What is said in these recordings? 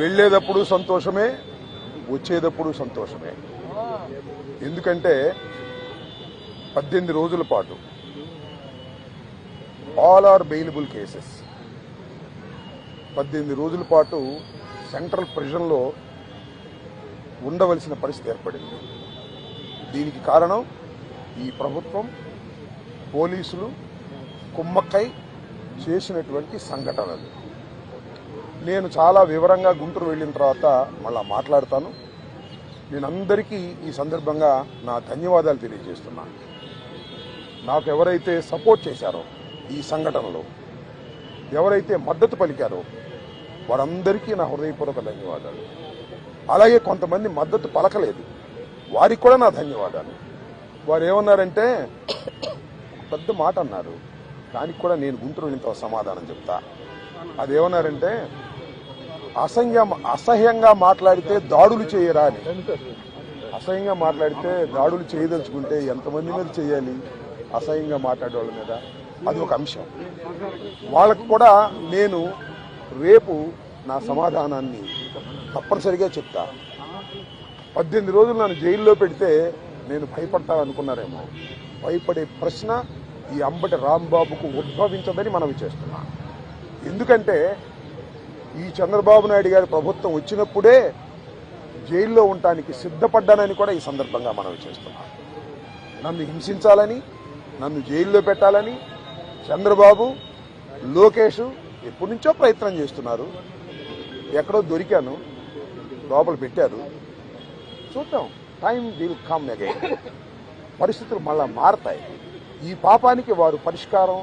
వెళ్ళేటప్పుడు సంతోషమే, వచ్చేటప్పుడు సంతోషమే. ఎందుకంటే 18 రోజుల పాటు ఆల్ ఆర్ బెయిలబుల్ కేసెస్ 18 రోజుల పాటు సెంట్రల్ ప్రిజన్లో ఉండవలసిన పరిస్థితి ఏర్పడింది. దీనికి కారణం ఈ ప్రభుత్వం, పోలీసులు కుమ్మక్కై చేసినటువంటి సంఘటనలు. నేను చాలా వివరంగా గుంటూరు వెళ్ళిన తర్వాత మళ్ళా మాట్లాడతాను. నేను అందరికీ ఈ సందర్భంగా నా ధన్యవాదాలు తెలియజేస్తున్నాను. నాకు ఎవరైతే సపోర్ట్ చేశారో ఈ సంఘటనలో, ఎవరైతే మద్దతు పలికారో వారందరికీ నా హృదయపూర్వక ధన్యవాదాలు. అలాగే కొంతమంది మద్దతు పలకలేదు, వారికి కూడా నా ధన్యవాదాలు. వారు ఏమన్నారంటే పెద్ద మాట అన్నారు, దానికి కూడా నేను గుంటూరు వెళ్ళిన సమాధానం చెప్తా. అదేమన్నారంటే అసహ్యంగా మాట్లాడితే దాడులు చేయరా అని. అసహ్యంగా మాట్లాడితే దాడులు చేయదలుచుకుంటే ఎంతమంది మీద చేయాలి? అసహ్యంగా మాట్లాడే వాళ్ళ మీద. అది ఒక అంశం. వాళ్ళకు కూడా నేను రేపు నా సమాధానాన్ని తప్పనిసరిగా చెప్తా. 18 రోజులు నన్ను జైల్లో పెడితే నేను భయపడతాననుకున్నారేమో. భయపడే ప్రశ్న ఈ అంబటి రాంబాబుకు ఉద్భవించదని మనవి చేస్తున్నా. ఎందుకంటే ఈ చంద్రబాబు నాయుడు గారి ప్రభుత్వం వచ్చినప్పుడే జైల్లో ఉండటానికి సిద్ధపడ్డానని కూడా ఈ సందర్భంగా మనవి చేస్తున్నా. నన్ను హింసించాలని, నన్ను జైల్లో పెట్టాలని చంద్రబాబు, లోకేష్ ఎప్పటి నుంచో ప్రయత్నం చేస్తున్నారు. ఎక్కడో దొరికాను, లోపల పెట్టారు. చూద్దాం, టైం విల్ కమ్ అగైన్. పరిస్థితులు మళ్ళా మారతాయి. ఈ పాపానికి వారు పరిష్కారం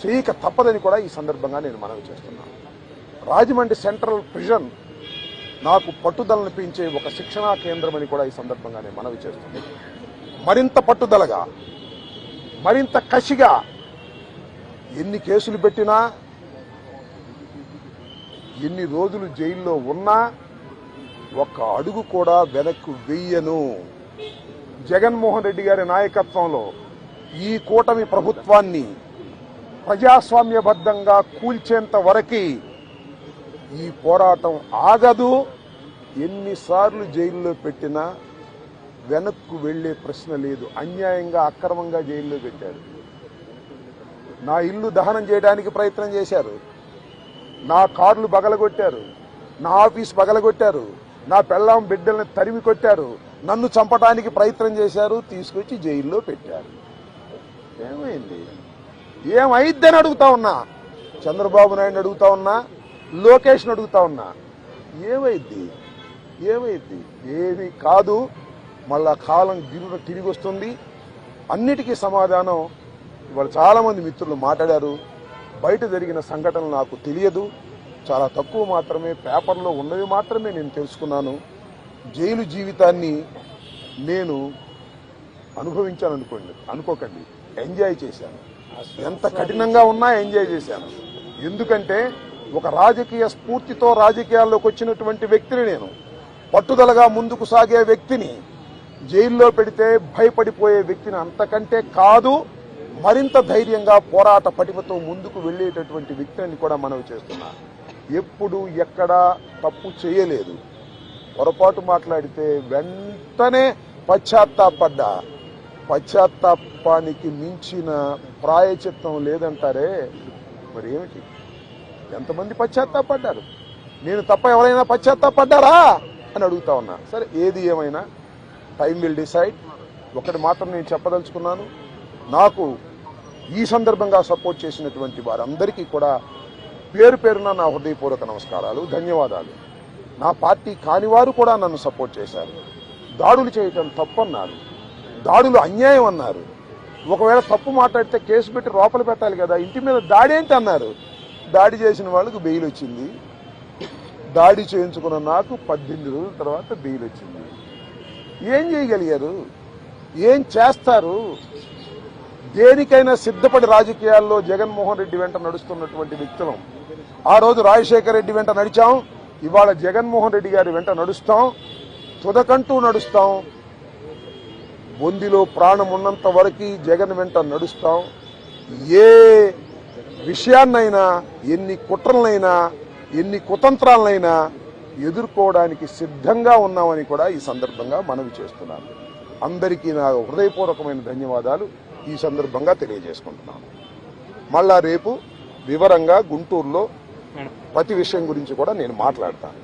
చేయక తప్పదని కూడా ఈ సందర్భంగా నేను మనవి చేస్తున్నాను. రాజమండ్రి సెంట్రల్ ప్రిజన్ నాకు పట్టుదలను పెంచే ఒక శిక్షణా కేంద్రం అని కూడా ఈ సందర్భంగా నేను మనవి చేస్తున్నాను. మరింత పట్టుదలగా, మరింత కసిగా ఎన్ని కేసులు పెట్టినా, ఎన్ని రోజులు జైల్లో ఉన్నా ఒక్క అడుగు కూడా వెనక్కు వెయ్యను. జగన్మోహన్ రెడ్డి గారి నాయకత్వంలో ఈ కూటమి ప్రభుత్వాన్ని ప్రజాస్వామ్యబద్ధంగా కూల్చేంత వరకు ఈ పోరాటం ఆగదు. ఎన్నిసార్లు జైల్లో పెట్టినా వెనక్కు వెళ్లే ప్రశ్న లేదు. అన్యాయంగా, అక్రమంగా జైల్లో పెట్టారు. నా ఇల్లు దహనం చేయడానికి ప్రయత్నం చేశారు, నా కార్లు బగలగొట్టారు, నా ఆఫీస్ బగలగొట్టారు, నా పెళ్ళాం బిడ్డల్ని తరిమి కొట్టారు, నన్ను చంపడానికి ప్రయత్నం చేశారు, తీసుకొచ్చి జైల్లో పెట్టారు. ఏమైంది? ఏమైద్దని అడుగుతా ఉన్నా. చంద్రబాబు నాయుడు అడుగుతా ఉన్నా, లోకేష్ని అడుగుతా ఉన్నా. ఏమైద్ది? ఏమీ కాదు. మళ్ళా కాలం గిరున తిరిగి వస్తుంది. అన్నిటికీ సమాధానం ఇవాళ చాలా మంది మిత్రులు మాట్లాడారు. బయట జరిగిన సంఘటనలు నాకు తెలియదు, చాలా తక్కువ మాత్రమే, పేపర్లో ఉన్నవి మాత్రమే నేను తెలుసుకున్నాను. జైలు జీవితాన్ని నేను అనుకోకండి, ఎంజాయ్ చేశాను. ఎంత కఠినంగా ఉన్నా ఎంజాయ్ చేశాను. ఎందుకంటే ఒక రాజకీయ స్ఫూర్తితో రాజకీయాల్లోకి వచ్చినటువంటి వ్యక్తిని నేను, పట్టుదలగా ముందుకు సాగే వ్యక్తిని జైల్లో పెడితే భయపడిపోయే వ్యక్తిని అంతకంటే కాదు, మరింత ధైర్యంగా పోరాట పటిమతో ముందుకు వెళ్లేటటువంటి వ్యక్తిని కూడా మనవి చేస్తున్నా. ఎప్పుడు ఎక్కడా తప్పు చేయలేదు. పొరపాటు మాట్లాడితే వెంటనే పశ్చాత్తాపడ్డా. పశ్చాత్తాపానికి మించిన ప్రాయచిత్తం లేదంటారే, మరి ఏమిటి? ఎంతమంది పశ్చాత్తాపడ్డారు? నేను తప్ప ఎవరైనా పశ్చాత్తాపడ్డారా అని అడుగుతా ఉన్నా. సరే, ఏది ఏమైనా టైం విల్ డిసైడ్. ఒకటి మాత్రం నేను చెప్పదలుచుకున్నాను, నాకు ఈ సందర్భంగా సపోర్ట్ చేసినటువంటి వారందరికీ కూడా పేరు పేరున నా హృదయపూర్వక నమస్కారాలు, ధన్యవాదాలు. నా పార్టీ కానివారు కూడా నన్ను సపోర్ట్ చేశారు. దాడులు చేయటం తప్పన్నారు, దాడులు అన్యాయం అన్నారు. ఒకవేళ తప్పు మాట్లాడితే కేసు పెట్టి లోపల పెట్టాలి కదా, ఇంటి మీద దాడి ఏంటి అన్నారు. దాడి చేసిన వాళ్ళకు బెయిల్ వచ్చింది. దాడి చేయించుకున్న నాకు 18 రోజుల తర్వాత బెయిల్ వచ్చింది. ఏం చేయగలిగారు? ఏం చేస్తారు? దేనికైనా సిద్ధపడి రాజకీయాల్లో జగన్మోహన్ రెడ్డి వెంట నడుస్తున్నటువంటి వ్యక్తులం. ఆ రోజు రాజశేఖర రెడ్డి వెంట నడిచాం, ఇవాళ జగన్మోహన్ రెడ్డి గారి వెంట నడుస్తాం, తుదకంటూ నడుస్తాం. బొందిలో ప్రాణం ఉన్నంత వరకు జగన్ వెంట నడుస్తాం. ఏ విషయాన్నైనా, ఎన్ని కుట్రలనైనా, ఎన్ని కుతంత్రాలనైనా ఎదుర్కోవడానికి సిద్ధంగా ఉన్నామని కూడా ఈ సందర్భంగా మనవి చేస్తున్నాను. అందరికీ నా హృదయపూర్వకమైన ధన్యవాదాలు ఈ సందర్భంగా తెలియజేసుకుంటున్నాను. మళ్ళా రేపు వివరంగా గుంటూరులో ప్రతి విషయం గురించి కూడా నేను మాట్లాడతాను.